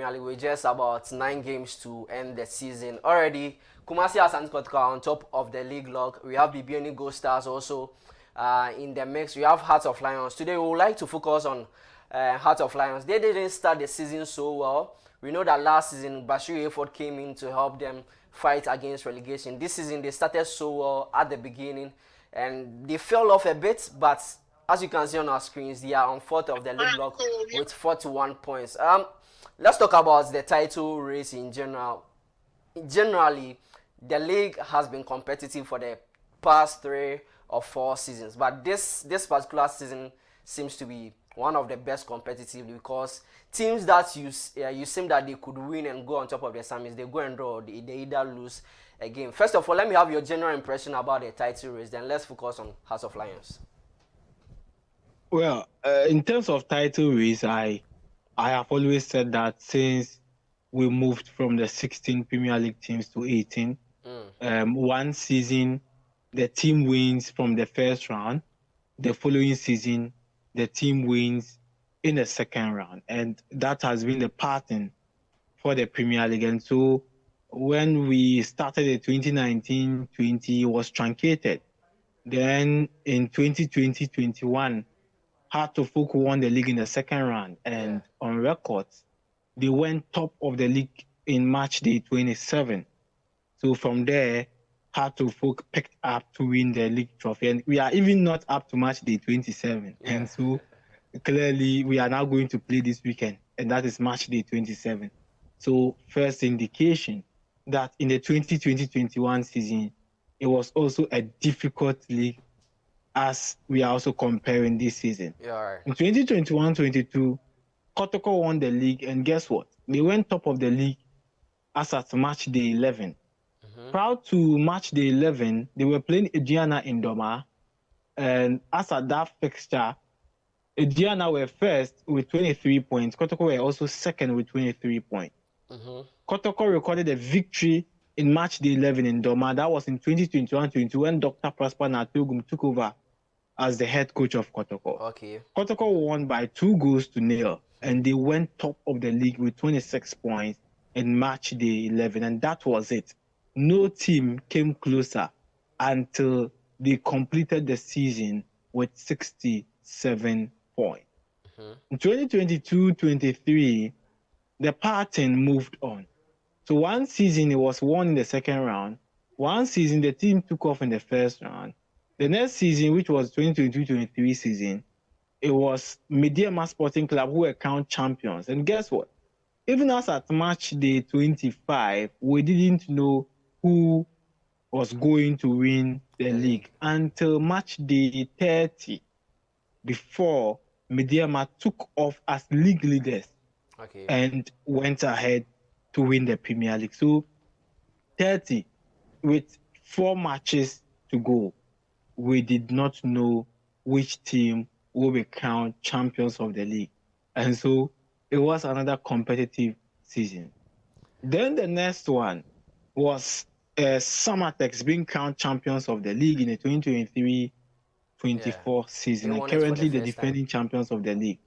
Premier League. We're just about 9 games to end the season. Already, Kumasi Asante Kotoko are on top of the league log. We have Bibiani Gold Stars also in the mix. We have Hearts of Lions. Today, we would like to focus on Hearts of Lions. They didn't start the season so well. We know that last season, Bashir Effort came in to help them fight against relegation. This season, they started so well at the beginning, and they fell off a bit, but as you can see on our screens, they are on fourth of the league block with 41 points. Let's talk about the title race in general. Generally, the league has been competitive for the past 3 or 4 seasons, but this particular season seems to be one of the best competitively, because teams that you seem that they could win and go on top of the semis, they go and draw, they either lose a game. First of all, let me have your general impression about the title race, then let's focus on House of Lions. Well, in terms of title race, I have always said that since we moved from the 16 Premier League teams to 18, one season the team wins from the first round, the following season the team wins in the second round, and that has been the pattern for the Premier League. And so when we started the 2019-20, it was truncated. Then in 2020-21, Hartlepool won the league in the second round, and on record, they went top of the league in match day 27. So from there, Hartlepool picked up to win the league trophy, and we are even not up to match day 27. Yeah. And so clearly, we are now going to play this weekend, and that is match day 27. So first indication that in the 2020-21 season, it was also a difficult league, as we are also comparing this season. Yeah, right. In 2021-22, Kotoko won the league, and guess what? They went top of the league as at match day 11. Prior to match day 11, they were playing Ediana in Doma, and as at that fixture, Ediana were first with 23 points. Kotoko were also second with 23 points. Kotoko recorded a victory in match day 11 in Doma. That was in 2021-22 when Dr. Prosper Natogum took over as the head coach of Kotoko. Okay. Kotoko won by 2-0, and they went top of the league with 26 points in match day 11, and that was it. No team came closer until they completed the season with 67 points. In 2022-23, the pattern moved on. So one season it was won in the second round. One season the team took off in the first round. The next season, which was 2022-23 season, it was Mediama Sporting Club who were crowned champions. And guess what? Even as at match day 25, we didn't know who was going to win the league until match day 30, before Mediama took off as league leaders and went ahead to win the Premier League. So 30, with 4 matches to go, we did not know which team will be crowned champions of the league. And so it was another competitive season. Then the next one was Summertex being crowned champions of the league in the 2023-24 season, and currently the defending champions of the league.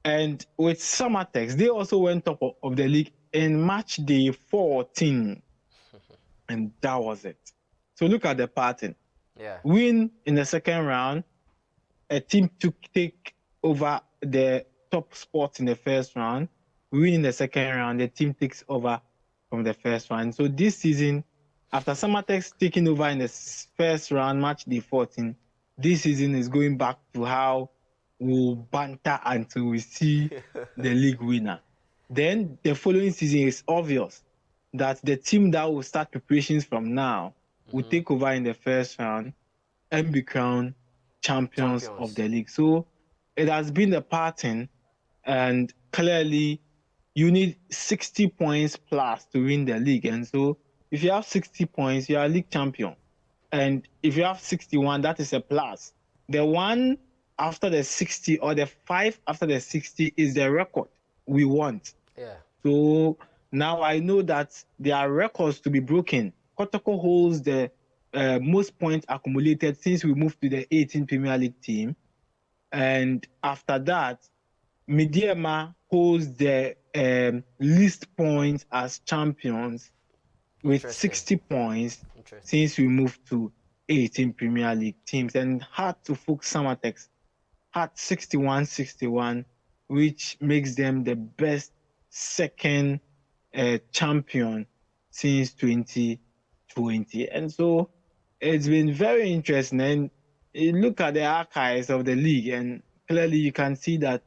And with Summertex, they also went top of the league in match day 14. And that was it. So look at the pattern. Win in the second round, a team to take over the top spot in the first round. Win in the second round, the team takes over from the first round. So this season, after Summertex taking over in the first round, match day 14, this season is going back to how we'll banter until we see the league winner. Then the following season is obvious that the team that will start preparations from now will take over in the first round and be crowned champions of the league. So it has been the pattern, and clearly you need 60 points plus to win the league. And so if you have 60 points, you are a league champion. And if you have 61, that is a plus. The one after the 60 or the 5 after the 60 is the record we want. So now I know that there are records to be broken. Kotoko holds the most points accumulated since we moved to the 18 Premier League team. And after that, Mediama holds the least points as champions with Interesting. 60 points Interesting. since we moved to 18 Premier League teams, and had to Fuchs Samatex had 61-61, which makes them the best second champion since 2020. And so it's been very interesting. And you look at the archives of the league, and clearly you can see that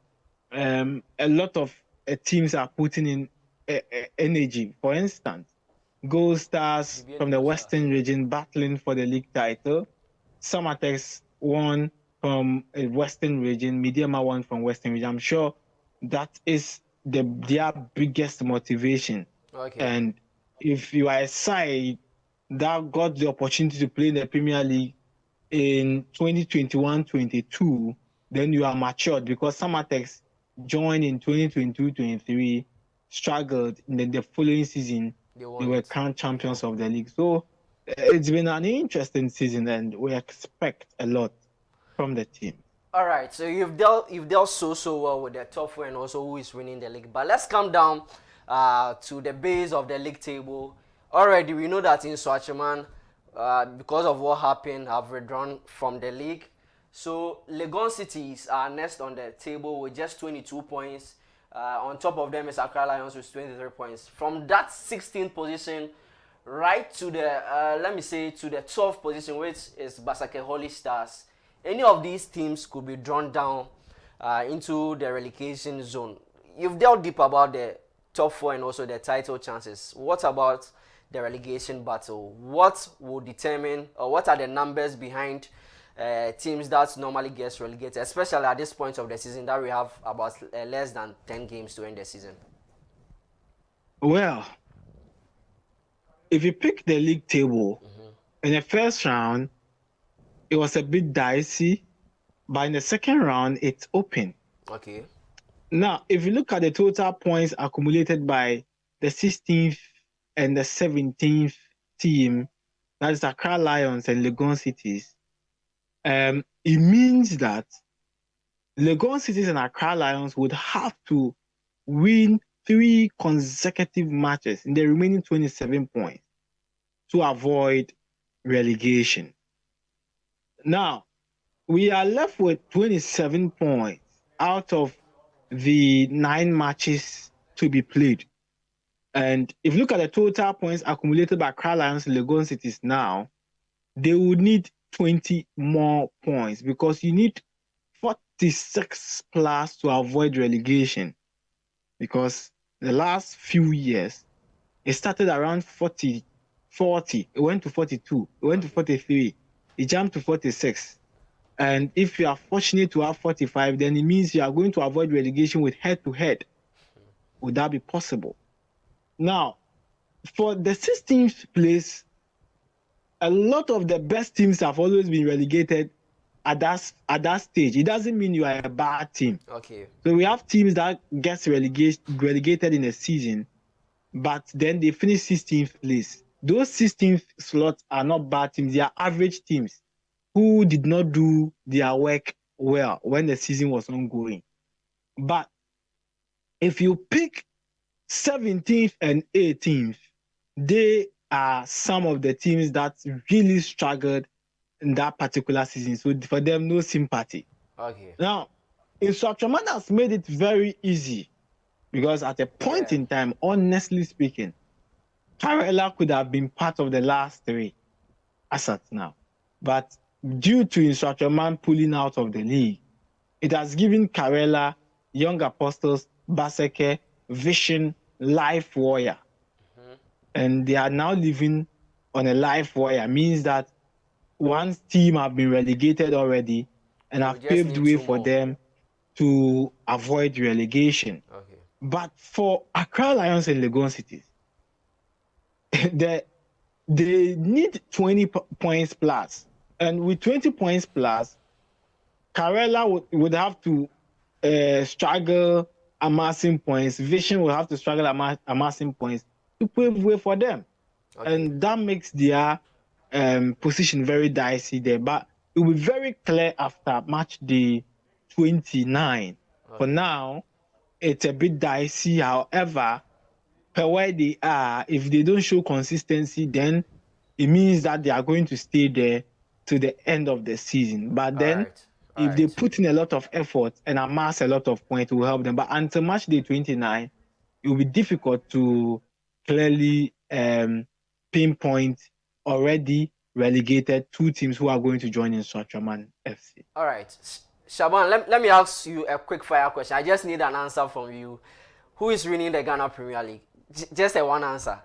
a lot of teams are putting in energy. For instance, Gold Stars from the Western region battling for the league title. Samatex won from a Western region, Mediama won from Western region. I'm sure that is their biggest motivation. Okay. And if you are a side that got the opportunity to play in the Premier League in 2021-22, then you are matured, because Samatex joined in 2022-23, struggled, and then the following season they were crowned champions of the league. So it's been an interesting season, and we expect a lot from the team. All right, so you've dealt so well with the top four and also who is winning the league. But let's come down to the base of the league table. Already, we know that in Swatchman, because of what happened, have withdrawn from the league. So Legon Cities are next on the table with just 22 points. On top of them is Accra Lions with 23 points. From that 16th position right to the let me say to the 12th position, which is Basake Holy Stars. Any of these teams could be drawn down into the relegation zone. You've delved deep about the top four and also the title chances. What about the relegation battle? What will determine, or what are the numbers behind teams that normally gets relegated, especially at this point of the season that we have about less than 10 games to end the season? Well, if you pick the league table, in the first round, it was a bit dicey, but in the second round, it's open. Okay. Now, if you look at the total points accumulated by the 16th and the 17th team, that is Accra Lions and Legon Cities, it means that Legon Cities and Accra Lions would have to win 3 consecutive matches in the remaining 27 points to avoid relegation. Now, we are left with 27 points out of the 9 matches to be played. And if you look at the total points accumulated by Accra Lions and Legon Cities now, they would need 20 more points, because you need 46 plus to avoid relegation. Because the last few years, it started around 40, it went to 42, it went to 43, it jumped to 46. And if you are fortunate to have 45, then it means you are going to avoid relegation with head-to-head. Would that be possible? Now, for the 16th place, a lot of the best teams have always been relegated at that stage. It doesn't mean you are a bad team. Okay. So we have teams that gets relegated in a season, but then they finish 16th place. Those 16th slots are not bad teams. They are average teams who did not do their work well when the season was ongoing. But if you pick 17th and 18th, they are some of the teams that really struggled in that particular season. So for them, no sympathy. Okay. Now, Instructorman has made it very easy, because at a point in time, honestly speaking, Karela could have been part of the last 3 as at now. But due to Instructorman pulling out of the league, it has given Karela, Young Apostles, Baseke, Vision, Life Warrior. And they are now living on a Life Warrior. Means that one team have been relegated already and have paved way for them to avoid relegation. Okay. But for Accra Lions and Legon Cities, they need 20 points plus. And with 20 points plus, Karela would have to struggle amassing points. Vision will have to struggle amassing points to pave way for them. Okay. And that makes their position very dicey there. But it will be very clear after match day 29. Okay. For now, it's a bit dicey. However, per where they are, if they don't show consistency, then it means that they are going to stay there to the end of the season. But All then, right. All if they right. put in a lot of effort and amass a lot of points, it will help them. But until match day 29, it will be difficult to clearly pinpoint already relegated two teams who are going to join in Swatraman FC. All right. Shaban, let me ask you a quick fire question. I just need an answer from you. Who is winning the Ghana Premier League? Just a one answer.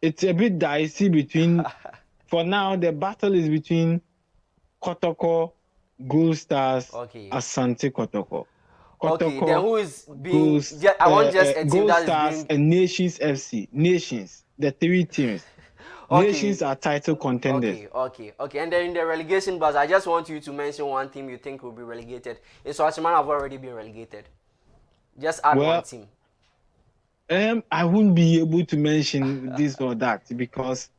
It's a bit dicey between, for now, the battle is between Kotoko, Gold Stars, Okay. Asante Kotoko. Okay. Then Kotoko, who is being? I want just a team Gold that is Stars, being. and Nations FC. Nations, the three teams. Okay. Nations are title contenders. Okay. And then in the relegation buzz, I just want you to mention one team you think will be relegated. In Swaziland have already been relegated. Just add one Well, team. I wouldn't be able to mention this or that because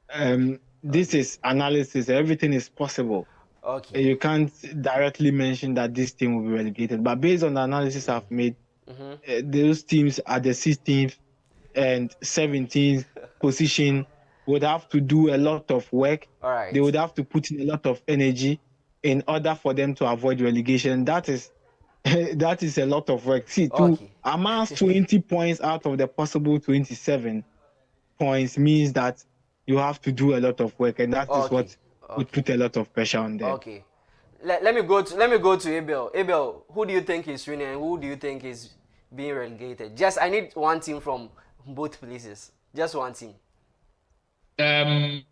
this Okay. is analysis. Everything is possible. Okay. You can't directly mention that this team will be relegated. But based on the analysis I've made, Mm-hmm. those teams at the 16th and 17th position would have to do a lot of work. All They right. would have to put in a lot of energy in order for them to avoid relegation. That is that is a lot of work. See, to Okay. amass 20 points out of the possible 27 points means that you have to do a lot of work, and that is Okay. what would Okay. put a lot of pressure on them. Okay. Let me go to Abel. Abel, who do you think is winning and who do you think is being relegated? Just I need one team from both places. Just one team. The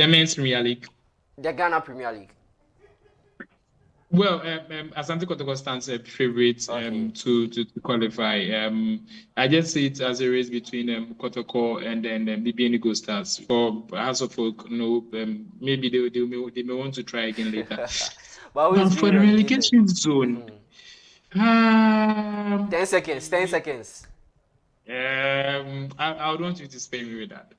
men's Premier League. The Ghana Premier League. Well, Asante Kotoko stands a favorite Okay. to qualify. I just see it as a race between Kotoko and then BBN Eagle Stars. For House of Folk, no, maybe they may want to try again later. But who But is for being the relegated? relegation zone, 10 seconds. 10 seconds. I would want you to spare me with that.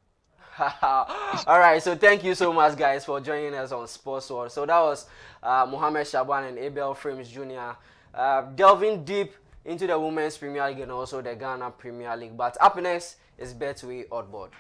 All right, so thank you so much, guys, for joining us on Sports World. So that was Mohammed Shaban and Abel Frames Jr. Delving deep into the Women's Premier League and also the Ghana Premier League. But up next is Betway Oddboard.